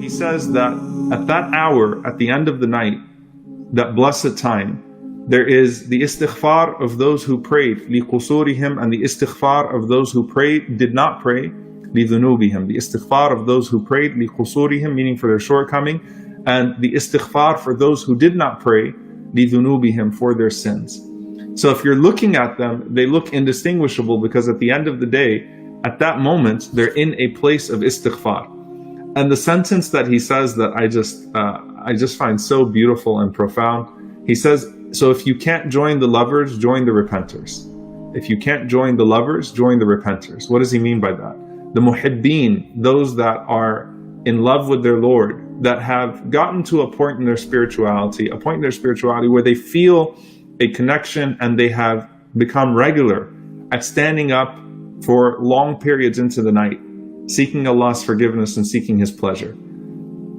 he says that at that hour, at the end of the night, that blessed time, there is the istighfar of those who prayed, لِقُصُورِهِمْ, and the istighfar of those who prayed, did not pray, لِذُنُوبِهِمْ. The istighfar of those who prayed, لِقُصُورِهِمْ, meaning for their shortcoming, and the istighfar for those who did not pray, لِذُنُوبِهِمْ, for their sins. So if you're looking at them, they look indistinguishable, because at the end of the day, at that moment, they're in a place of istighfar. And the sentence that he says that I just find so beautiful and profound. He says, so if you can't join the lovers, join the repenters. If you can't join the lovers, join the repenters. What does he mean by that? The muhibbeen, those that are in love with their Lord, that have gotten to a point in their spirituality, where they feel a connection, and they have become regular at standing up for long periods into the night, seeking Allah's forgiveness and seeking His pleasure.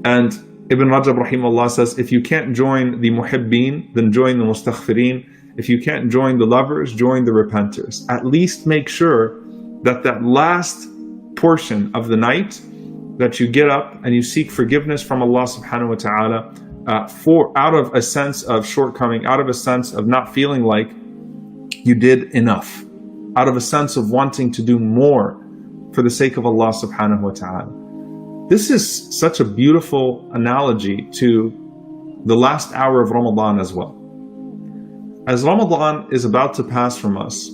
And Ibn Rajab rahimahullah says, if you can't join the muhibbeen, then join the mustaghfireen. If you can't join the lovers, join the repenters. At least make sure that that last portion of the night, that you get up and you seek forgiveness from Allah subhanahu wa ta'ala, out of a sense of shortcoming, out of a sense of not feeling like you did enough, out of a sense of wanting to do more for the sake of Allah subhanahu wa ta'ala. This is such a beautiful analogy to the last hour of Ramadan as well. As Ramadan is about to pass from us,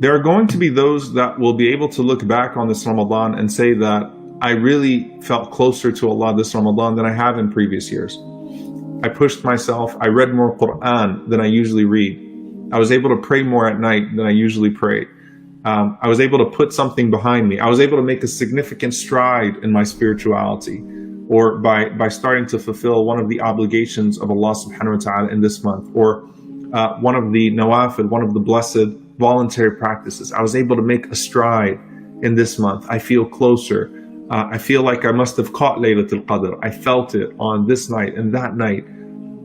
there are going to be those that will be able to look back on this Ramadan and say that I really felt closer to Allah this Ramadan than I have in previous years. I pushed myself, I read more Quran than I usually read. I was able to pray more at night than I usually pray. I was able to put something behind me. I was able to make a significant stride in my spirituality, or by starting to fulfill one of the obligations of Allah subhanahu wa ta'ala in this month, or one of the nawafil, one of the blessed voluntary practices. I was able to make a stride in this month. I feel closer. I feel like I must have caught Laylatul Qadr. I felt it on this night and that night.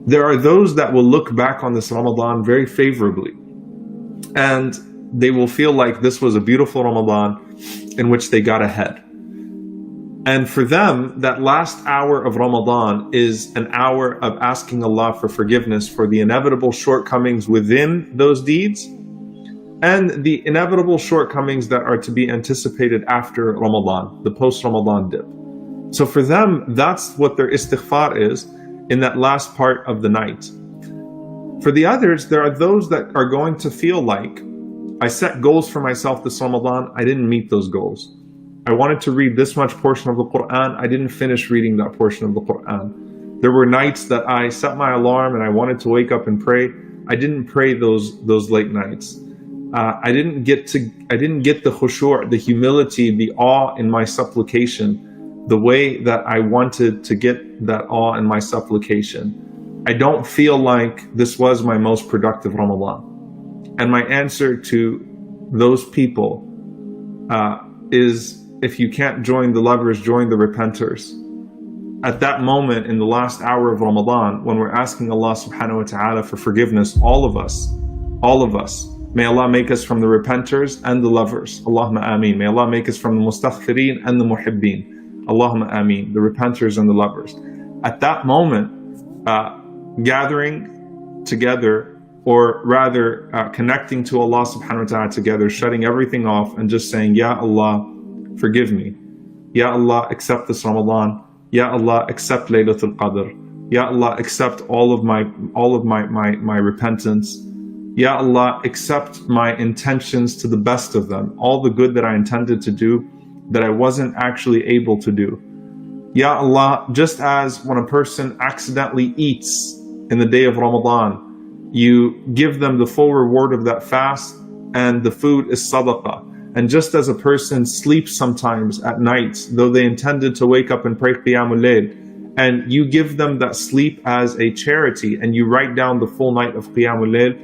There are those that will look back on this Ramadan very favorably, and they will feel like this was a beautiful Ramadan in which they got ahead. And for them, that last hour of Ramadan is an hour of asking Allah for forgiveness for the inevitable shortcomings within those deeds, and the inevitable shortcomings that are to be anticipated after Ramadan, the post-Ramadan dip. So for them, that's what their istighfar is in that last part of the night. For the others, there are those that are going to feel like, I set goals for myself this Ramadan, I didn't meet those goals. I wanted to read this much portion of the Quran, I didn't finish reading that portion of the Quran. There were nights that I set my alarm and I wanted to wake up and pray. I didn't pray those late nights. I didn't get the khushu', the humility, the awe in my supplication, the way that I wanted to get that awe in my supplication. I don't feel like this was my most productive Ramadan. And my answer to those people is, if you can't join the lovers, join the repenters. At that moment, in the last hour of Ramadan, when we're asking Allah subhanahu wa ta'ala for forgiveness, all of us, may Allah make us from the repenters and the lovers. Allahumma ameen. May Allah make us from the mustaghfireen and the muhibbeen. Allahumma ameen. The repenters and the lovers. At that moment, gathering together, or rather connecting to Allah subhanahu wa ta'ala together, shutting everything off and just saying, Ya Allah, forgive me. Ya Allah, accept this Ramadan. Ya Allah, accept Laylatul Qadr. Ya Allah, accept all of my repentance. Ya Allah, accept my intentions to the best of them, all the good that I intended to do that I wasn't actually able to do. Ya Allah, just as when a person accidentally eats in the day of Ramadan, you give them the full reward of that fast, and the food is sadaqah. And just as a person sleeps sometimes at nights, though they intended to wake up and pray Qiyamul Layl, and you give them that sleep as a charity, and you write down the full night of Qiyamul Layl,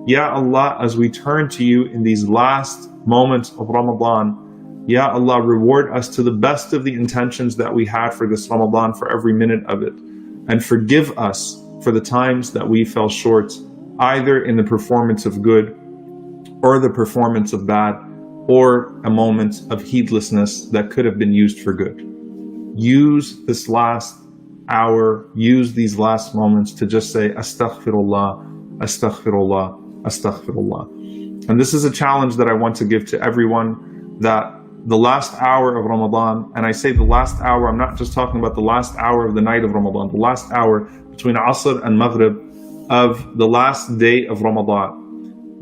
Ya Allah, as we turn to you in these last moments of Ramadan, Ya Allah, reward us to the best of the intentions that we had for this Ramadan, for every minute of it, and forgive us for the times that we fell short, either in the performance of good or the performance of bad, or a moment of heedlessness that could have been used for good. use this last hour, use these last moments to just say astaghfirullah, astaghfirullah, astaghfirullah. And this is a challenge that I want to give to everyone, that the last hour of Ramadan, and I say the last hour, I'm not just talking about the last hour of the night of Ramadan, the last hour between Asr and Maghrib of the last day of Ramadan.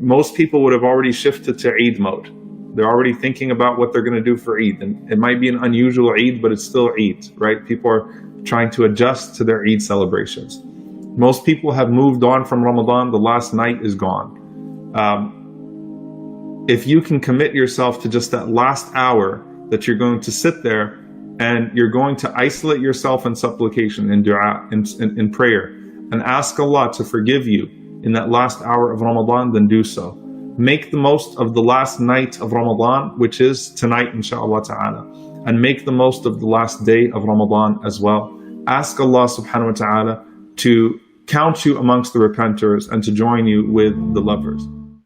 Most people would have already shifted to Eid mode. They're already thinking about what they're going to do for Eid. And it might be an unusual Eid, but it's still Eid, right? People are trying to adjust to their Eid celebrations. Most people have moved on from Ramadan. The last night is gone. If you can commit yourself to just that last hour that you're going to sit there and you're going to isolate yourself in supplication, in dua, in prayer, and ask Allah to forgive you in that last hour of Ramadan, then do so. Make the most of the last night of Ramadan, which is tonight, inshaAllah ta'ala, and make the most of the last day of Ramadan as well. Ask Allah subhanahu wa ta'ala to count you amongst the repenters and to join you with the lovers.